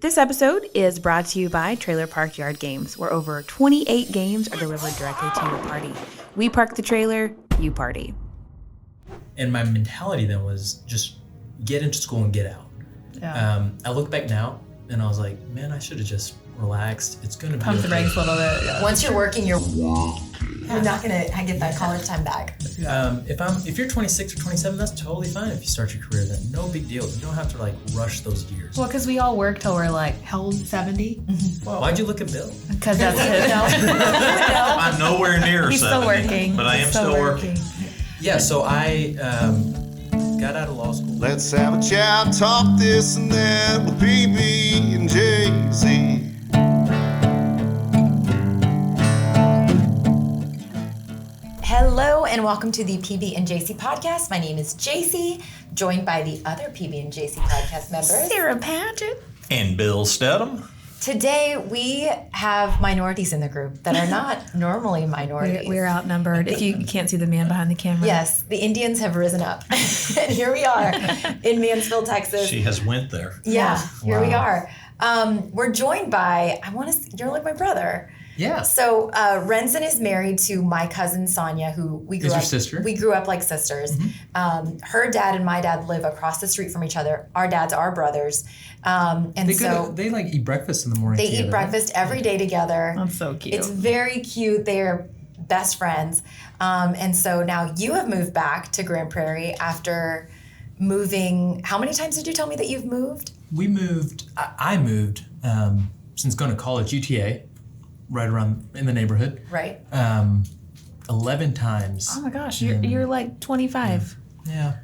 This episode is brought to you by Trailer Park Yard Games, where over 28 games are delivered directly to your party. We park the trailer, you party. And my mentality then was just get into school and get out. Yeah. I look back now and I was like, man, I should have just relaxed. It's going to be Pump the brakes a little bit. Yeah. Once you're working, you're not going to get that college time back. If you're 26 or 27, that's totally fine if you start your career then. No big deal. You don't have to rush those years. Well, because we all work till we're how old? 70? Mm-hmm. Well, why'd you look at Bill? Because that's it. I'm nowhere near He's 70. still working. But I am still working. Yeah, so I got out of law school. Let's have a chat, talk this and that with PB and Jaisy. Hello and welcome to the PB and Jaisy podcast. My name is Jaisy, joined by the other PB and Jaisy podcast members, Sarah Paget And Bill Stedham. Today we have minorities in the group that are not normally minorities. We're outnumbered. If you can't see the man behind the camera. Yes, the Indians have risen up. And here we are in Mansfield, Texas. She has went there. Yeah, here we are. We're joined by, you're like my brother. Yeah. So Renson is married to my cousin Sonia, who we grew Is up. your sister? We grew up like sisters. Mm-hmm. Her dad and my dad live across the street from each other. Our dads are brothers, and they eat breakfast in the morning. They eat breakfast every day together. That's so cute. It's very cute. They are best friends, and so now you have moved back to Grand Prairie after moving. How many times did you tell me that you've moved? We moved. I moved since going to college, UTA. Right around in the neighborhood. Right. 11 times. Oh my gosh, you're like 25. Yeah,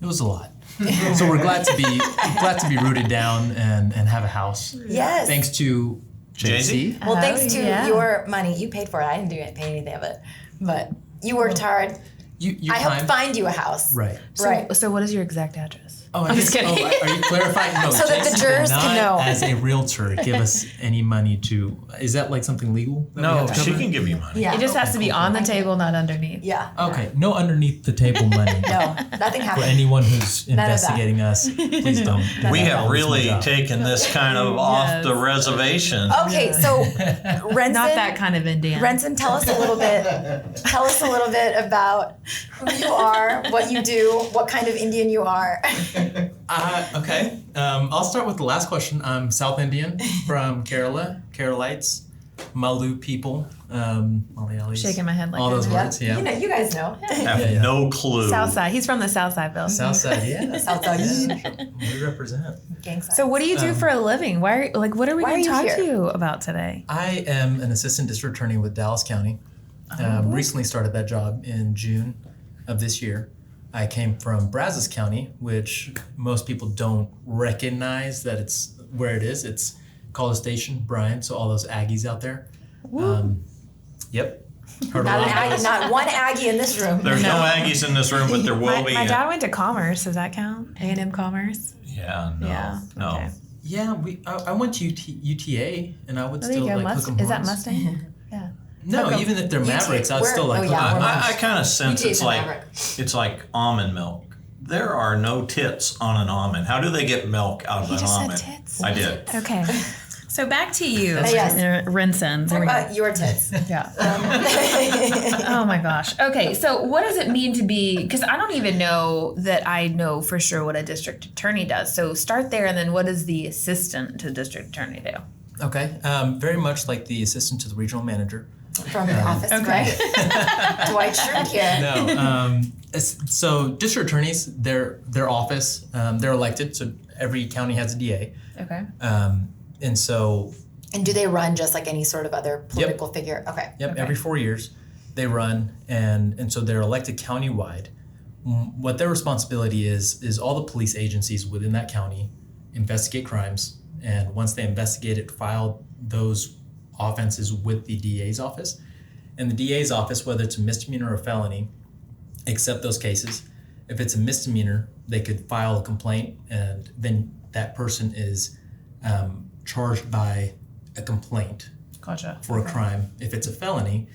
it was a lot. So we're glad to be rooted down and have a house. Yes. Thanks to Jaisy. Well, thanks to your money, you paid for it. I didn't pay anything of it, but you worked hard. I helped find you a house. Right. Right. So what is your exact address? Oh, I'm just kidding. Are you clarifying? No, so that the Jaisy jurors cannot, can know. as a realtor, give us any money to. Is that something legal? No, she can give you money. Yeah. It just has to be on the table, not underneath. Yeah. Okay, no underneath the table money. No, nothing For happened. anyone who's investigating us, please don't. We have really taken this kind of off the reservation. Okay, so Renson. Not that kind of Indian. Renson, tell us a little bit about who you are, what you do, what kind of Indian you are. Okay. I'll start with the last question. I'm South Indian from Kerala, Keralites, Malu people, Malayalis. Shaking my head like all that. those words. Yeah. You guys know. I have no clue. South side. He's from the South side, Bill. South side, yeah. South side. Yeah. We represent. Gang sign. So what do you do for a living? What are we Why going are to you talk here? to you about today? I am an assistant district attorney with Dallas County. Recently started that job in June of this year. I came from Brazos County, which most people don't recognize that it's where it is. It's College Station, Bryan, so all those Aggies out there. Yep. Heard a lot of those. Not one Aggie in this room. There's no Aggies in this room, but there will be. My dad went to Commerce. Does that count? A&M Commerce? Yeah, no. Yeah. No. Okay. Yeah, I went to UTA, and I would There you still go. hook 'em Is that horns. Mustang? Yeah. No, even if they're Mavericks, I'd still hook 'em yeah, horns. I kind of sense UTA's a Maverick. it's like almond milk. There are no tits on an almond. How do they get milk out of an just said almond? tits. I did. Okay. So back to you, Yes. Renson. Talk about your tits. Yeah. Oh my gosh. Okay, so what does it mean to be, because I don't even know that I know for sure what a district attorney does. So start there, and then what does the assistant to district attorney do? Okay, very much like the assistant to the regional manager. From the office, right? Dwight Schrute here. No, so district attorneys, their office, they're elected, so every county has a DA. Okay. And so... And do they run just like any sort of other political figure? Okay. Yep, Okay. every 4 years they run, and so they're elected countywide. What their responsibility is all the police agencies within that county investigate crimes, and once they investigate it, file those offenses with the DA's office. And the DA's office, whether it's a misdemeanor or a felony, accept those cases. If it's a misdemeanor, they could file a complaint, and then that person is charged by a complaint Gotcha. for a crime. If it's a felony,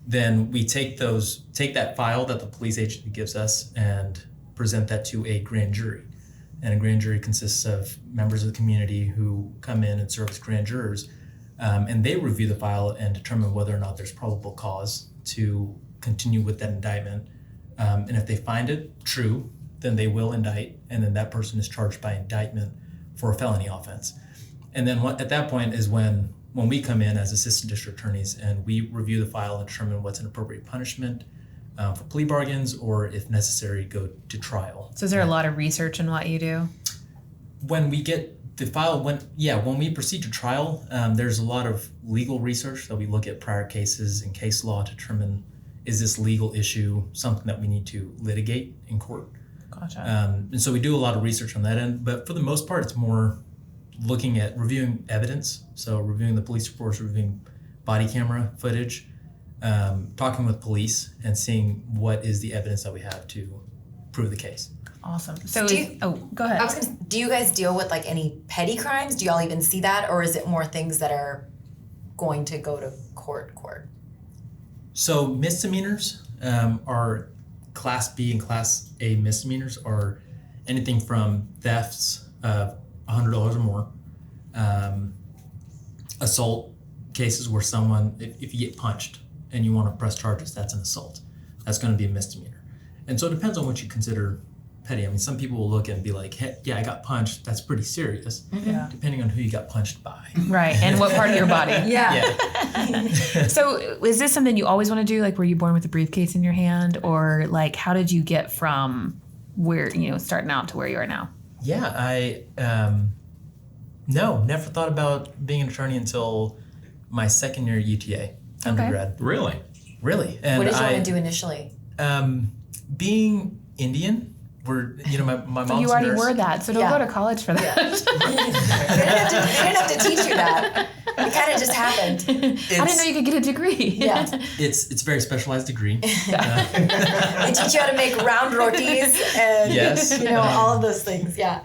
then we take that file that the police agency gives us and present that to a grand jury. And a grand jury consists of members of the community who come in and serve as grand jurors. And they review the file and determine whether or not there's probable cause to continue with that indictment. And if they find it true, then they will indict, and then that person is charged by indictment for a felony offense. And then at that point is when we come in as assistant district attorneys and we review the file and determine what's an appropriate punishment for plea bargains, or if necessary, go to trial. So is there a lot of research in what you do? When we get the file, when we proceed to trial, there's a lot of legal research that we look at prior cases and case law to determine, is this legal issue something that we need to litigate in court? Gotcha. And so we do a lot of research on that end, but for the most part, it's more looking at reviewing evidence. So reviewing the police reports, reviewing body camera footage, talking with police and seeing what is the evidence that we have to prove the case. Awesome. So go ahead. I was gonna, do you guys deal with like any petty crimes? Do y'all even see that, or is it more things that are going to go to court? So misdemeanors are Class B and Class A misdemeanors are anything from thefts of $100 or more, assault cases where someone, if you get punched and you want to press charges, that's an assault. That's going to be a misdemeanor. And so it depends on what you consider petty. I mean, some people will look and be like, hey, yeah, I got punched. That's pretty serious, depending on who you got punched by. Right, and what part of your body. Yeah. So is this something you always want to do? Like, were you born with a briefcase in your hand? Or like, how did you get from where, starting out to where you are now? Yeah, I never thought about being an attorney until my second year at UTA, undergrad. Really? Really. And What did you want to do initially? Being Indian, my mom's You already a nurse. were that, so don't go to college for that. They didn't have to teach you that. It kind of just happened. I didn't know you could get a degree. Yeah. It's a very specialized degree. They teach you how to make round rotis and Yes. all of those things. Yeah.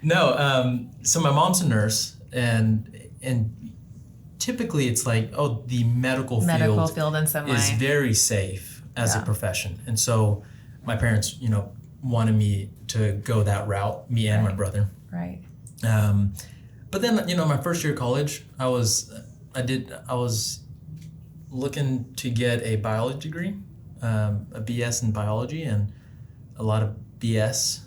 No, so my mom's a nurse, and typically it's like, the medical field in some is way. very safe as a profession, and so my parents, wanted me to go that route, me and my brother. Right. But then, my first year of college, I was looking to get a biology degree, a BS in biology, and a lot of BS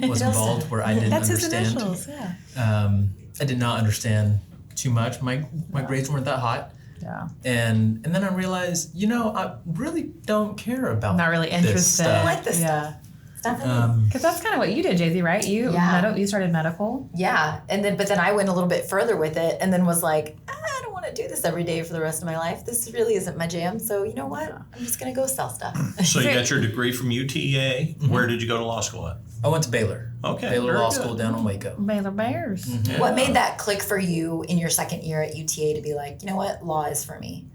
was involved where I didn't understand. His initials, yeah. I did not understand too much. My grades weren't that hot. Yeah. And then I realized, I really don't care about Not really this interested. stuff. I like this stuff. Because that's kind of what you did, Jaisy, right? You started medical. Yeah, but then I went a little bit further with it, and then was like, I don't want to do this every day for the rest of my life. This really isn't my jam. So you know what? I'm just gonna go sell stuff. So you got your degree from UTA. Mm-hmm. Where did you go to law school at? I went to Baylor. Okay. Baylor very Law good. School down in Waco. Baylor Bears. Mm-hmm. What made that click for you in your second year at UTA to be like, you know what, law is for me?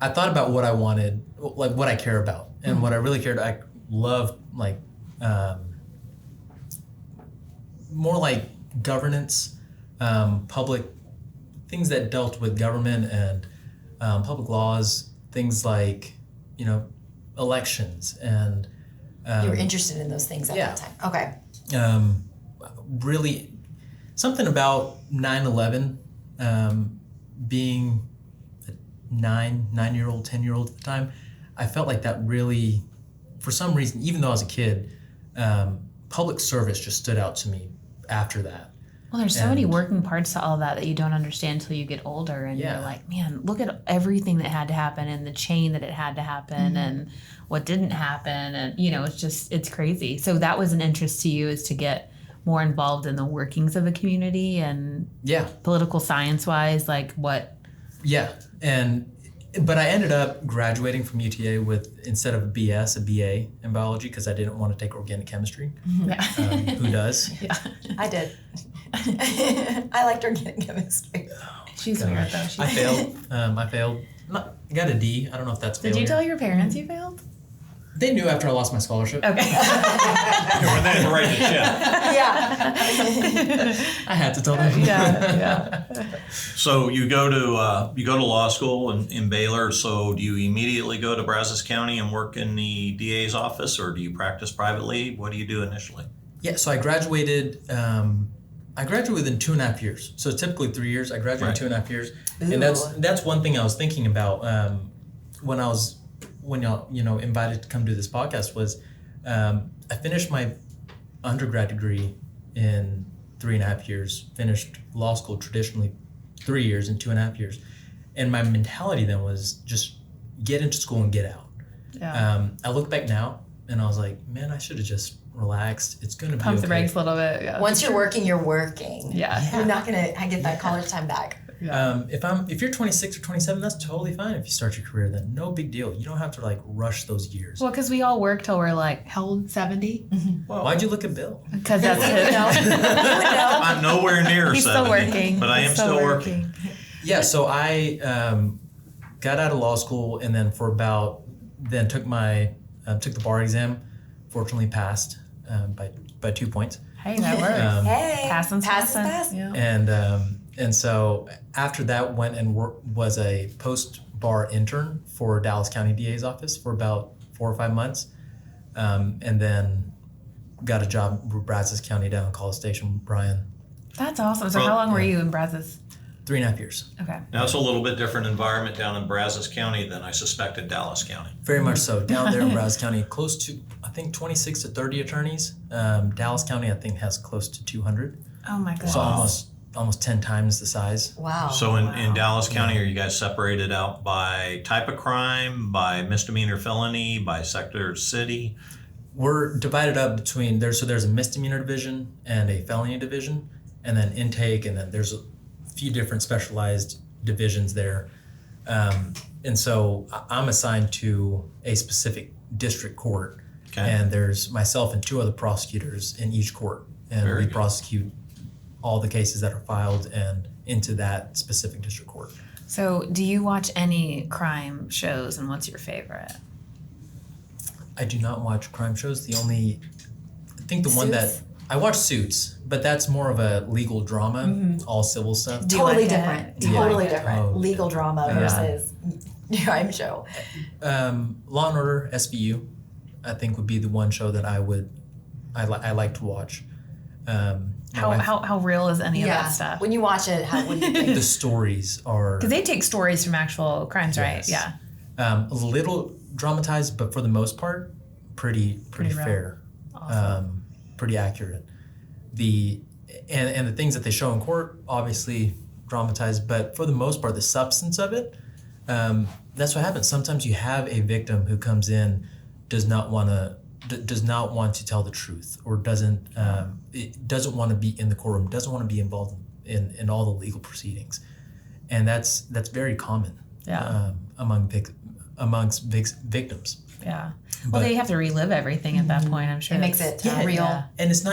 I thought about what I wanted, like what I care about, and what I really cared. I love more like governance, public things that dealt with government and public laws, things like elections and. You were interested in those things at that time. Okay. Really, something about 9/11, being a 9-year-old, 10-year-old at the time, I felt like that really, for some reason, even though I was a kid, public service just stood out to me after that. Well, there's so many working parts to all that you don't understand until you get older, and you're like, man, look at everything that had to happen and the chain that it had to happen and what didn't happen, and it's crazy. So that was an interest to you, is to get more involved in the workings of a community and political science wise, like what? Yeah, but I ended up graduating from UTA with, instead of a BS, a BA in biology, because I didn't want to take organic chemistry. Yeah. Who does? Yeah. I did. I liked organic chemistry. She's weird though. I failed. I got a D. I don't know if that's failure. Did you tell your parents you failed? They knew after I lost my scholarship. Okay. When they had to write the check. Yeah. I had to tell them. Yeah. So you go to law school in Baylor. So do you immediately go to Brazos County and work in the DA's office, or do you practice privately? What do you do initially? Yeah, so I graduated. I graduated within 2.5 years. So typically 3 years. I graduated in 2.5 years, and that's one thing I was thinking about when y'all invited to come do this podcast was I finished my undergrad degree in 3.5 years. Finished law school traditionally 3 years in 2.5 years, and my mentality then was just get into school and get out. Yeah. I look back now and I was like, man, I should have just relaxed. It's gonna be Pump okay. the brakes a little bit. Yeah. Once you're working, you're working. Yeah. You're not gonna get that college time back. Yeah. If you're 26 or 27, that's totally fine. If you start your career, then no big deal. You don't have to like rush those years. Well, because we all work till we're like, how old? 70? Well, why'd you look at Bill? Because that's it. I'm nowhere near He's 70, still working. but I am still working. Yeah, so I got out of law school and then took the bar exam. Fortunately, passed by 2 points. Hey, that works. Hey, Passing's passing. pass. Yeah. And so after that, went and was a post-bar intern for Dallas County DA's office for about 4 or 5 months, and then got a job with Brazos County down in College Station with Brian. That's awesome. So how long were you in Brazos? 3.5 years. Okay. Now it's a little bit different environment down in Brazos County than I suspected Dallas County. Very much so. Down there in Brazos County, close to, I think, 26 to 30 attorneys. Dallas County, I think, has close to 200. Oh my goodness. So almost 10 times the size. Wow. So in Dallas County, are you guys separated out by type of crime, by misdemeanor felony, by sector city? We're divided up between there's a misdemeanor division and a felony division, and then intake, and then there's a few different specialized divisions there. And so I'm assigned to a specific district court, and there's myself and 2 other prosecutors in each court, and we prosecute all the cases that are filed and into that specific district court. So do you watch any crime shows, and what's your favorite? I do not watch crime shows. I think the one that I watch Suits, but that's more of a legal drama, all civil stuff. Totally like different. it? Totally different. Oh, Legal drama versus crime show. Law and Order SVU, I think would be the one show that I like to watch. How real is any of that stuff? When you watch it, what do you think? The stories are Because they take stories from actual crimes, right? Yes. Yeah. A little dramatized, but for the most part, pretty real. fair, Awesome. pretty accurate. And the things that they show in court, obviously dramatized, but for the most part, the substance of it, that's what happens. Sometimes you have a victim who comes in, does not want to tell the truth, or doesn't want to be in the courtroom, doesn't want to be involved in all the legal proceedings, and that's very common. Yeah. Amongst victims. Yeah. Well, they have to relive everything at that point, I'm sure. It makes it Yeah, real. Yeah. And it's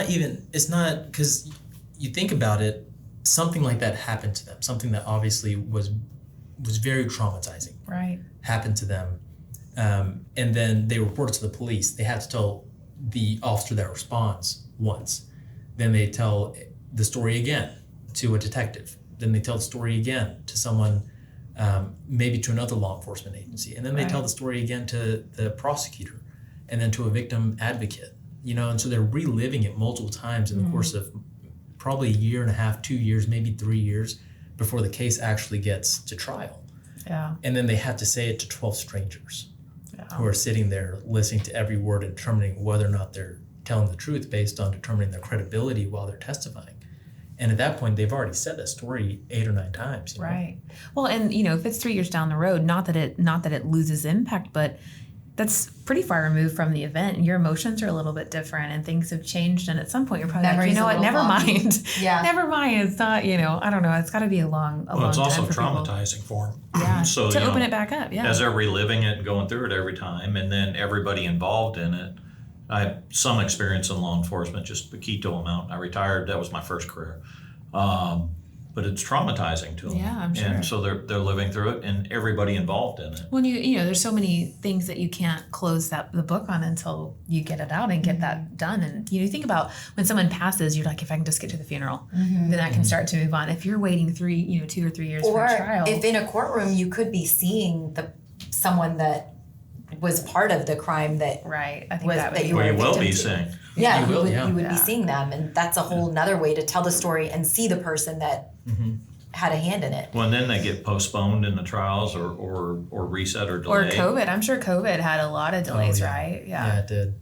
not because you think about it, something like that happened to them, something that obviously was very traumatizing. Right. Happened to them. And then they report it to the police. They have to tell the officer that responds once. Then they tell the story again to a detective. Then they tell the story again to someone, maybe to another law enforcement agency. And then they tell the story again to the prosecutor, and then to a victim advocate. And so they're reliving it multiple times in the course of probably 1.5 years, 2 years, maybe 3 years before the case actually gets to trial. Yeah. And then they have to say it to 12 strangers who are sitting there listening to every word and determining whether or not they're telling the truth based on determining their credibility while they're testifying. And at that point, they've already said that story 8 or 9 times. Right. Well, and if it's 3 years down the road, not that it loses impact, but that's pretty far removed from the event, and your emotions are a little bit different, and things have changed. And at some point, you're probably Memories like, a what? little Never foggy. mind. Yeah. Never mind. It's not. I don't know. It's got to be a long Well, it's time also for people. traumatizing for them. Yeah. So, to open it back up. Yeah. as they're reliving it and going through it every time, and then everybody involved in it. I have some experience in law enforcement, just a keto amount. I retired. That was my first career. But it's traumatizing to them. Yeah, I'm sure. And so they're living through it, and everybody involved in it. Well, there's so many things that you can't close the book on until you get it out and get that done. And you think about when someone passes, you're like, if I can just get to the funeral, then I can start to move on. If you're waiting 2 or 3 years for a trial, If in a courtroom you could be seeing someone that was part of the crime that Right. I think was that would that be you were Well, you will victim be to. seeing. Yeah, You will, would, yeah. you would be Yeah. seeing them, and that's a whole nother way to tell the story and see the person that had a hand in it. Well, and then they get postponed in the trials or reset or or delayed. COVID. I'm sure COVID had a lot of delays, right? Yeah, it did.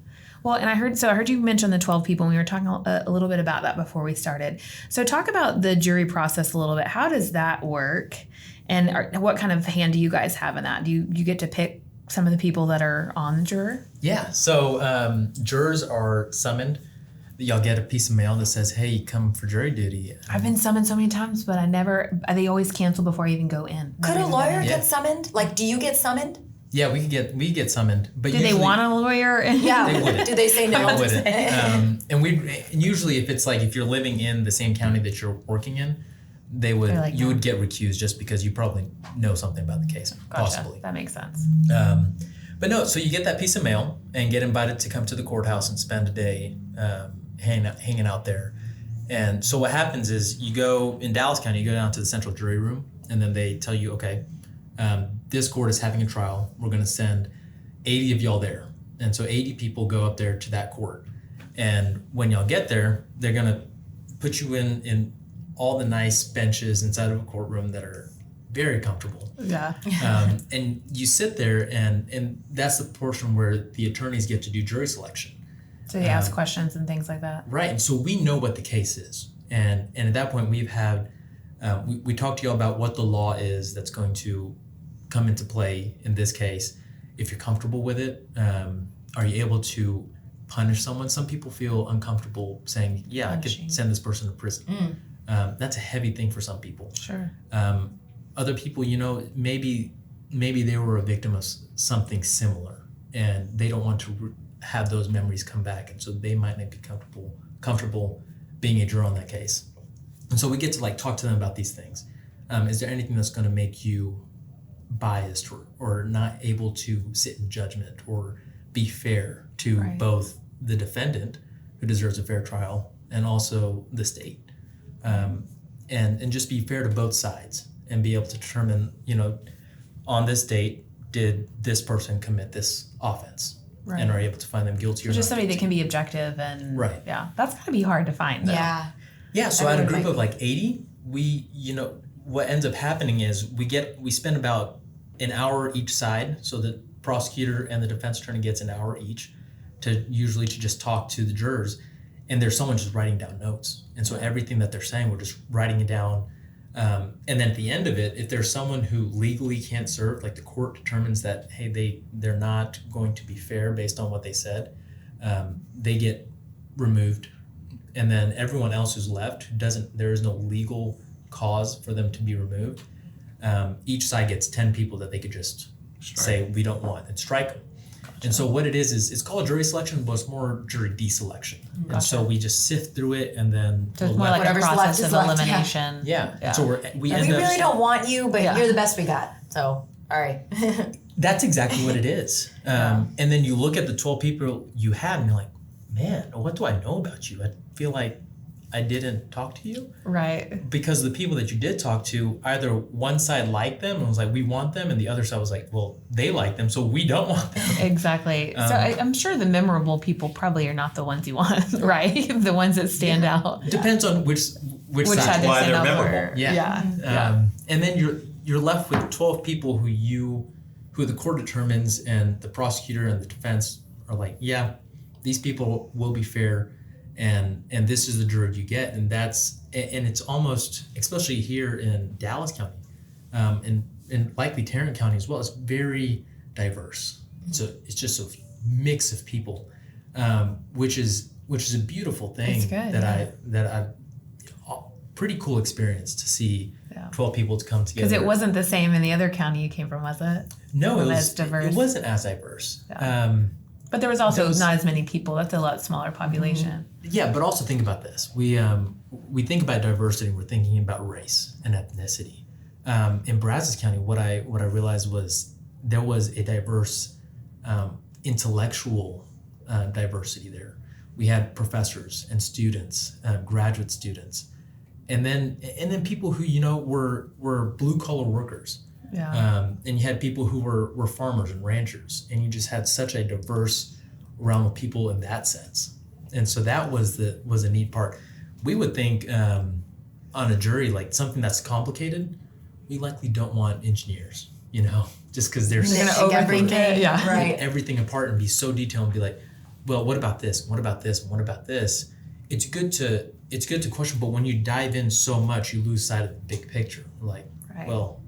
Well, and I heard you mention the 12 people, and we were talking a little bit about that before we started. So talk about the jury process a little bit. How does that work? And what kind of hand do you guys have in that? Do you get to pick some of the people that are on the juror? Yeah. So jurors are summoned. Y'all get a piece of mail that says, "Hey, come for jury duty." I've been summoned so many times, but they always cancel before I even go in. Could Never a even lawyer been in. get summoned? Like, do you get summoned? Yeah, we get summoned, but Did they usually, want a lawyer? Yeah. They wouldn't. Do they say no? They wouldn't. And usually if you're living in the same county that you're working in, They're like, you no. would get recused just because you probably know something about the case, Gotcha. possibly. That makes sense. But no, so you get that piece of mail and get invited to come to the courthouse and spend a day hanging out there. And so what happens is you go in Dallas County, you go down to the central jury room, and then they tell you, okay, this court is having a trial. We're going to send 80 of y'all there. And so 80 people go up there to that court. And when y'all get there, they're going to put you in all the nice benches inside of a courtroom that are very comfortable. Yeah. And you sit there, and that's the portion where the attorneys get to do jury selection. So they ask questions and things like that. Right, and so we know what the case is. And at that point, we've had, we talked to you all about what the law is that's going to come into play in this case. If you're comfortable with it, are you able to punish someone? Some people feel uncomfortable saying, yeah, Punishing. I could send this person to prison. That's a heavy thing for some people. Sure. Other people, maybe they were a victim of something similar, and they don't want to have those memories come back, and so they might not be comfortable being a juror on that case. And so we get to talk to them about these things. Is there anything that's going to make you biased or not able to sit in judgment or be fair to Right. both the defendant, who deserves a fair trial, and also the state, and just be fair to both sides and be able to determine, on this date, did this person commit this offense? Right. And are able to find them guilty or Just not somebody that guilty. can be objective and Right. yeah, that's gotta be hard to find. Though. Yeah. Yeah, so I at a would group like- of 80, we, what ends up happening is we spend about an hour each side. So the prosecutor and the defense attorney gets an hour each to just talk to the jurors. And there's someone just writing down notes. And so everything that they're saying, we're just writing it down. And then at the end of it, if there's someone who legally can't serve, like the court determines that, hey, they're not going to be fair based on what they said, they get removed. And then everyone else who's left, there is no legal cause for them to be removed. Each side gets 10 people that they could just say, we don't want, and strike them. And so what it is it's called jury selection, but it's more jury deselection. And so we just sift through it, and then So it's more like a Whatever's process left is of left, yeah. elimination. yeah. Yeah. So we And end we up. really don't want you, but Yeah. you're the best we got. So, all right. That's exactly what it is. And then you look at the 12 people you have, and you're like, man, what do I know about you? I feel like I didn't talk to you. Right. Because the people that you did talk to, either one side liked them and was like, we want them, and the other side was like, well, they like them, so we don't want them. Exactly. So I'm sure the memorable people probably are not the ones you want, right? The ones that stand out. Depends on which Which side. side they why stand they're out memorable. for. Yeah. Yeah. And then you're left with 12 people who the court determines, and the prosecutor and the defense are like, yeah, these people will be fair, and this is the jury you get. And it's almost, especially here in Dallas County, and likely Tarrant County as well, it's very diverse. It's just a mix of people, which is a beautiful thing. It's good, that I pretty cool experience to see 12 people to come together. Because it wasn't the same in the other county you came from, was it? No, Not as diverse. it wasn't as diverse. Yeah. But there was also Those- not as many people. That's a lot smaller population. Yeah, but also think about this. We think about diversity. We're thinking about race and ethnicity. In Brazos County, what I realized was there was a diverse intellectual diversity there. We had professors and students, graduate students, and then people who were blue collar workers. Yeah. And you had people who were farmers and ranchers, and you just had such a diverse realm of people in that sense. And so that was a neat part. We would think on a jury, like something that's complicated, we likely don't want engineers, just because they're They're Nitpick gonna overthink it. Yeah. pick Right. everything apart and be so detailed and be like, well, what about this? What about this? What about this? It's good to question, but when you dive in so much, you lose sight of the big picture. Like, Right. well,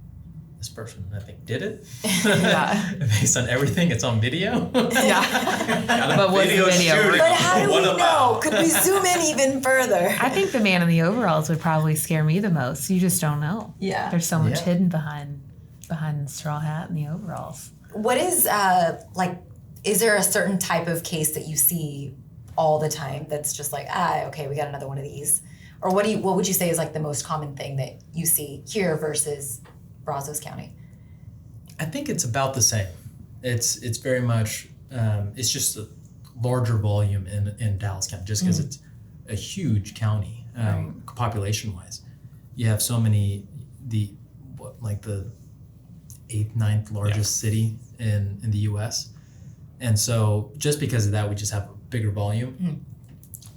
this person I think did it. Yeah. Based on everything, it's on video. Yeah. Got a But what's the video video? shooting. But how do What we know? about? Could we zoom in even further? I think the man in the overalls would probably scare me the most. You just don't know. Yeah. There's so much Yeah. hidden behind the straw hat and the overalls. What is is there a certain type of case that you see all the time that's just like, okay, we got another one of these? Or what would you say is like the most common thing that you see here versus Brazos County? I think it's about the same. It's very much it's just a larger volume in Dallas County, just because it's a huge county population wise. You have so many the 8th, 9th largest city in the U.S. And so just because of that, we just have a bigger volume.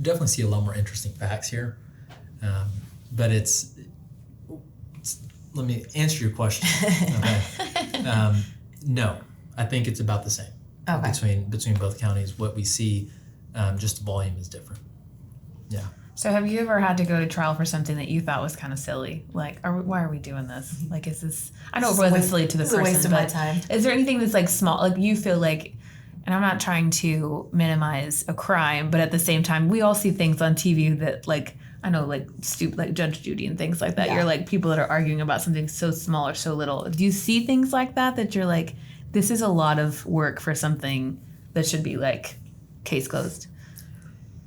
Definitely see a lot more interesting facts here. But it's let me answer your question. Okay. No, I think it's about the same between both counties. What we see, just the volume is different. Yeah. So have you ever had to go to trial for something that you thought was kind of silly? Like, why are we doing this? Like, is this? I know it wasn't silly to the person, a waste of my but time. is there anything that's like small? Like you feel like, and I'm not trying to minimize a crime, but at the same time, we all see things on TV that like. I know, like like Judge Judy and things like that. Yeah. You're like people that are arguing about something so small or so little. Do you see things like that you're like, this is a lot of work for something that should be like case closed?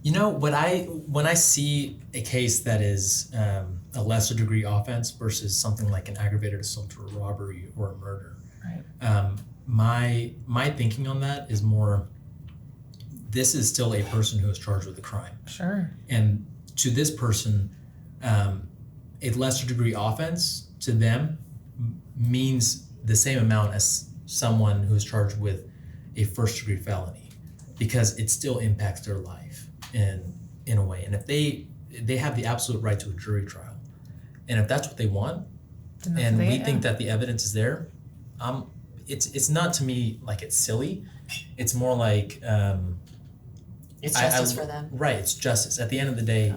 When I see a case that is a lesser degree offense versus something like an aggravated assault or a robbery or a murder, Right. My thinking on that is more, this is still a person who is charged with a crime. Sure. And to this person, a lesser degree offense to them means the same amount as someone who's charged with a first degree felony, because it still impacts their life in a way. And if they have the absolute right to a jury trial, and if that's what they want, and we think that the evidence is there, it's not to me like it's silly. It's more like It's justice for them. Right, it's justice. At the end of the day,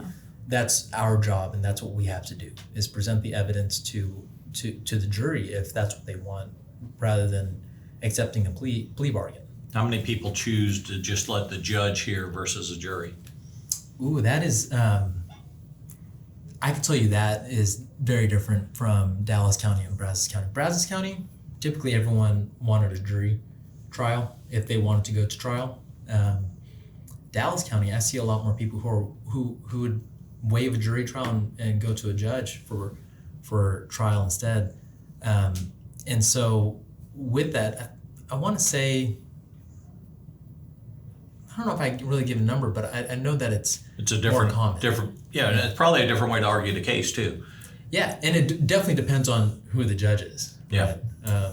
that's our job, and that's what we have to do, is present the evidence to the jury if that's what they want, rather than accepting a plea bargain. How many people choose to just let the judge hear versus a jury? Ooh, that is, I can tell you that is very different from Dallas County and Brazos County. Brazos County, typically everyone wanted a jury trial if they wanted to go to trial. Dallas County, I see a lot more people who would waive a jury trial and go to a judge for trial instead. And so with that, I want to say, I don't know if I can really give a number, but I know that it's a different, more common. and it's probably a different way to argue the case too. Yeah, and it definitely depends on who the judge is. Yeah. Right?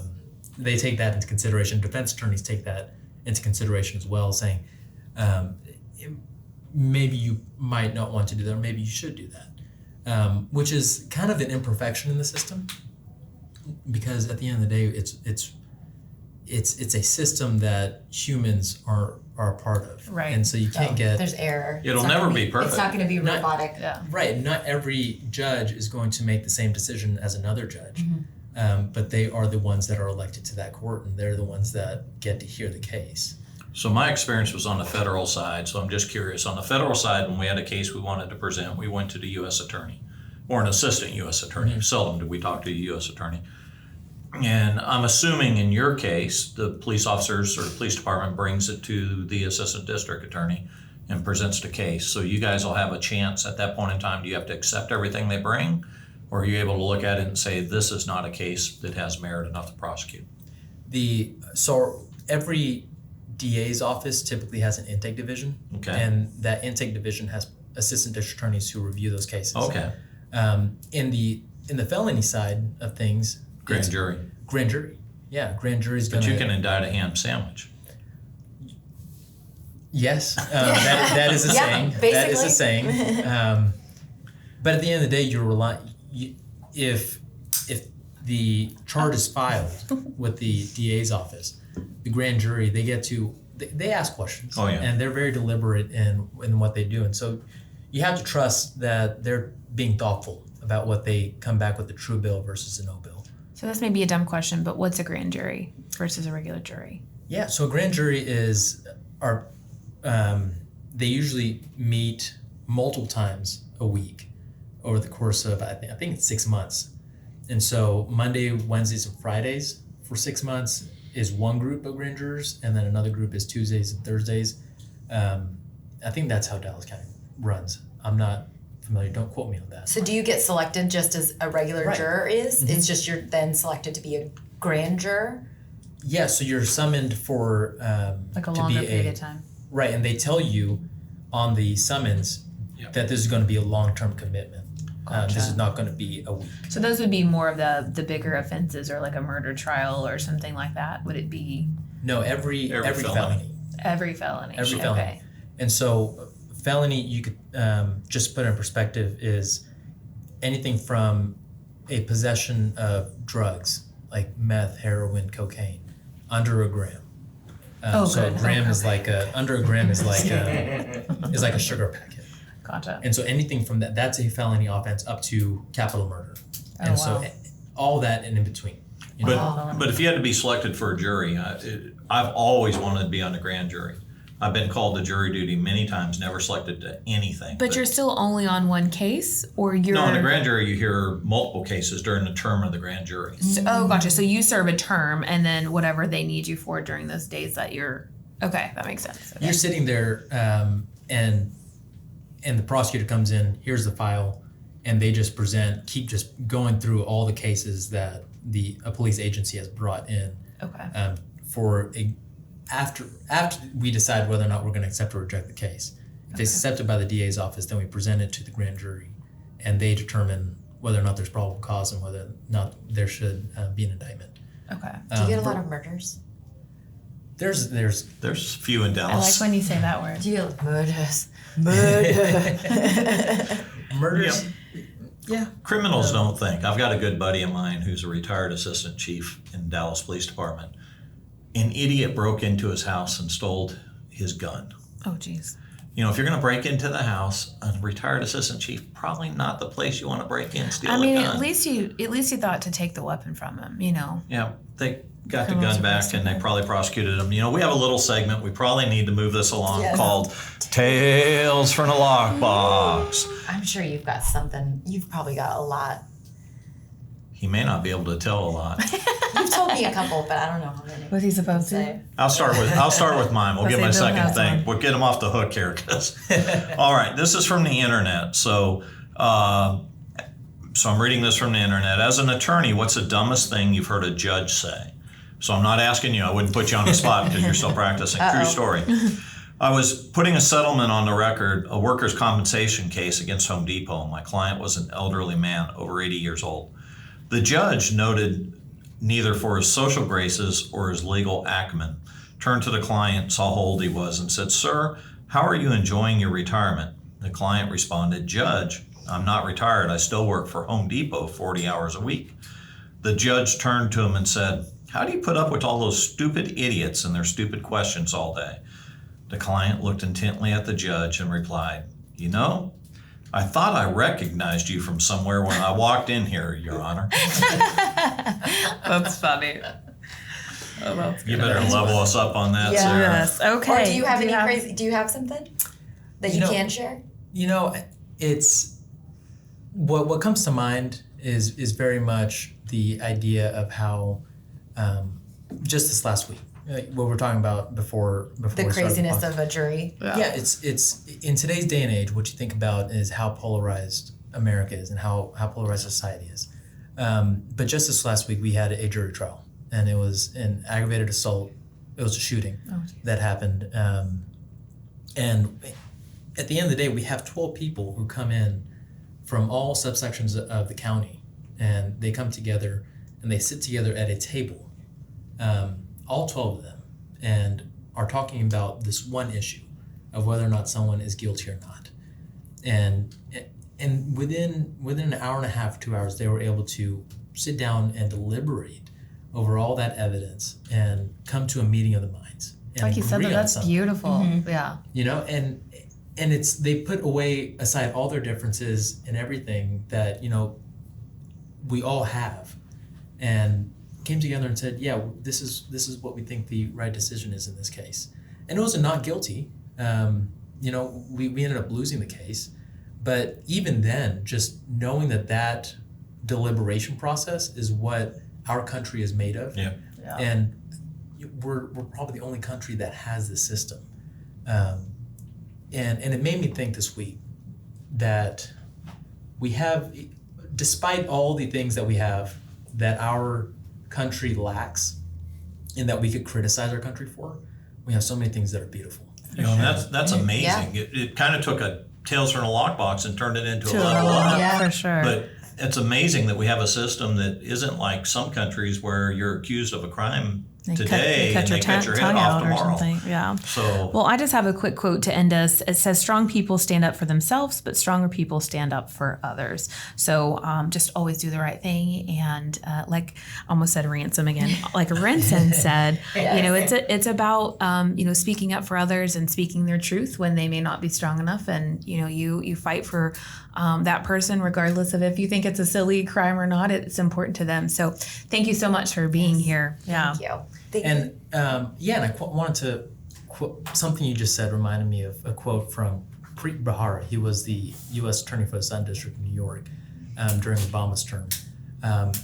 They take that into consideration. Defense attorneys take that into consideration as well, saying, maybe you might not want to do that, or maybe you should do that, which is kind of an imperfection in the system, because at the end of the day, it's a system that humans are a part of, Right. And so you can't get There's error. It'll It's not never gonna be perfect. It's not going to be Not- robotic. Yeah. right. Not every judge is going to make the same decision as another judge, but they are the ones that are elected to that court, and they're the ones that get to hear the case. So my experience was on the federal side, so I'm just curious. On the federal side, when we had a case we wanted to present, we went to the U.S. attorney or an assistant U.S. attorney. Seldom did we talk to a U.S. attorney. And I'm assuming in your case, the police officers or the police department brings it to the assistant district attorney and presents the case. So you guys will have a chance at that point in time. Do you have to accept everything they bring? Or are you able to look at it and say, this is not a case that has merit enough to prosecute? So every DA's office typically has an intake division, Okay. and that intake division has assistant district attorneys who review those cases. Okay. In the felony side of things, Grand it's jury. Grand jury. Yeah, grand jury's But gonna. you can indict a ham sandwich. Yes, that is a Yeah, saying. That is a basically. saying. But at the end of the day, if the charge is filed with the DA's office, the grand jury, they ask questions. Oh, yeah. And they're very deliberate in what they do. And so you have to trust that they're being thoughtful about what they come back with, the true bill versus a no bill. So this may be a dumb question, but what's a grand jury versus a regular jury? Yeah, so a grand jury they usually meet multiple times a week over the course of, I think it's 6 months. And so Monday, Wednesdays, and Fridays for 6 months is one group of grand jurors, and then another group is Tuesdays and Thursdays. I think that's how Dallas County runs. I'm not familiar, don't quote me on that. So do you get selected just as a regular Right. juror is? Mhm. It's just you're then selected to be a grand juror? Yeah, so you're summoned for Like a to longer be period of time. Right, and they tell you on the summons Yep. that this is going to be a long-term commitment. This Gotcha. is not going to be a week. So those would be more of the bigger offenses, or like a murder trial or something like that. Would it be No, every Every felony. felony. every felony? Every Okay. felony. And so felony, you could just put in perspective, is anything from a possession of drugs like meth, heroin, cocaine, under a gram. Oh, so good. a gram Okay. is like under a gram is like a sugar packet. Gotcha. And so anything from that's a felony offense up to capital murder. Oh, And so wow. all that and in between. You know? But but if you had to be selected for a jury, I've always wanted to be on the grand jury. I've been called to jury duty many times, never selected to anything. But you're still only on one case, or you're No, in the grand jury, you hear multiple cases during the term of the grand jury. Oh, gotcha. So you serve a term, and then whatever they need you for during those days that you're. Okay, that makes sense. Okay. You're sitting there, and the prosecutor comes in. Here's the file, and they just keep just going through all the cases that a police agency has brought in. Okay. After we decide whether or not we're going to accept or reject the case. If it's accepted by the DA's office, then we present it to the grand jury, and they determine whether or not there's probable cause and whether or not there should be an indictment. Okay. Do you get a lot of murders? There's There's few in I Dallas. like when you say that word. Do you get murders? murders. Yeah. Criminals don't think. I've got a good buddy of mine who's a retired assistant chief in Dallas Police Department. An idiot broke into his house and stole his gun. Oh, geez. You know, if you're going to break into the house, a retired assistant chief, probably not the place you want to break in, steal I mean, a gun. at least you thought to take the weapon from him. You know. Yeah, they got the Criminals gun back arrested and they him. probably prosecuted him. You know, we have a little segment, we probably need to move this along, Yes. called Tales from the Lockbox. I'm sure you've got something. You've probably got a lot. He may not be able to tell a lot. You've told me a couple, but I don't know how many. What's he supposed to? Say. I'll start with mine. We'll Let's get my say Bill second has thing. one. We'll get him off the hook here. All right, this is from the internet. So I'm reading this from the internet. As an attorney, what's the dumbest thing you've heard a judge say? So I'm not asking you. I wouldn't put you on the spot because you're still practicing. True story. I was putting a settlement on the record, a workers' compensation case against Home Depot. My client was an elderly man, over 80 years old. The judge noted neither for his social graces or his legal acumen, turned to the client, saw how old he was, and said, "Sir, how are you enjoying your retirement?" The client responded, "Judge, I'm not retired. I still work for Home Depot 40 hours a week." The judge turned to him and said, "How do you put up with all those stupid idiots and their stupid questions all day?" The client looked intently at the judge and replied, "You know, I thought I recognized you from somewhere when I walked in here, Your Honor." That's funny. Oh, that's You better level us up on that, Yeah. Sarah. Yes. Okay. Or do you have any crazy? Do you have something that you You know- can share? You know, it's what comes to mind is very much the idea of how just this last week, like what we're talking about before The we started craziness podcast. of a jury. Yeah, it's in today's day and age, what you think about is how polarized America is and how polarized society is. But just this last week, we had a jury trial, and it was an aggravated assault. It was a shooting that happened, and at the end of the day, we have 12 people who come in from all subsections of the county, and they come together and they sit together at a table, all 12 of them, and are talking about this one issue of whether or not someone is guilty or not. And within an hour and a half, 2 hours, they were able to sit down and deliberate over all that evidence and come to a meeting of the minds. And Like you said, agree on that's something. beautiful. Yeah. You know, and it's they put away aside all their differences and everything that, you know, we all have, and came together and said, yeah, this is what we think the right decision is in this case. And it was a not guilty. You know, we ended up losing the case, but even then, just knowing that deliberation process is what our country is made of. Yeah. And we're probably the only country that has this system. And it made me think this week that we have, despite all the things that we have that our country lacks and that we could criticize our country for, we have so many things that are beautiful. You know, and that's amazing. Yeah. It kind of took a Tales from a Lockbox and turned it into a level up. Yeah. For sure. But it's amazing that we have a system that isn't like some countries where you're accused of a crime today and they cut your head off tomorrow. Yeah. So, Well, I just have a quick quote to end us. It says, strong people stand up for themselves, but stronger people stand up for others. So just always do the right thing. And like almost said ransom again, like Renson said, you know, it's about, you know, speaking up for others and speaking their truth when they may not be strong enough. And, you know, you fight for that person, regardless of if you think it's a silly crime or not, it's important to them. So thank you so much for being here. Yeah. Thank you. Thank you. And and I wanted to quote something you just said reminded me of a quote from Preet Bharara. He was the U.S. Attorney for the Southern District of New York during Obama's term. And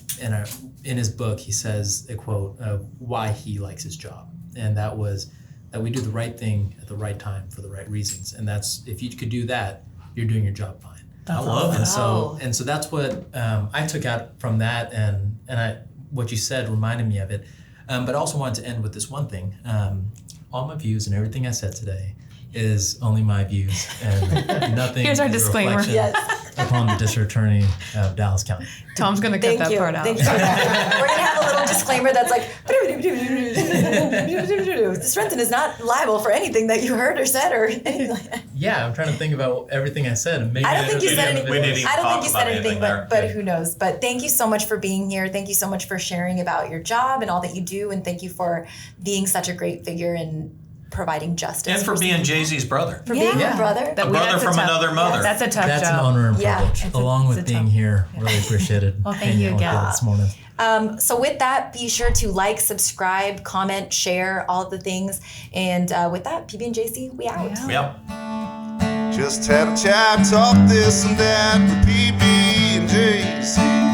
in his book, he says a quote of why he likes his job, and that was that we do the right thing at the right time for the right reasons. And that's, if you could do that, you're doing your job fine. I love it. And so that's what I took out from that, and what you said reminded me of it. But I also wanted to end with this one thing. All my views and everything I said today is only my views, and nothing Here's our is a disclaimer. reflection upon the District Attorney of Dallas County. Tom's going to cut that part out. Thank you for that. We're going to have a little disclaimer that's like, this Renson is not liable for anything that you heard or said or anything like that. Yeah, I'm trying to think about everything I said. And maybe I don't think you said anything. we didn't even I don't talk think you said about anything, anything but there. who knows? But thank you so much for being here. Thank you so much for sharing about your job and all that you do, and thank you for being such a great figure and providing justice. And for being Jaysy's brother. For being your brother. A brother from another mother. That's a tough that's job. an honor and Yeah, privilege, along with being here. Really appreciate it. Well, thank you again. This morning. So with that, be sure to like, subscribe, comment, share, all of the things. And with that, PB and Jaisy, we out. Yep. Just had a chat, talk this and that with PB and Jaisy.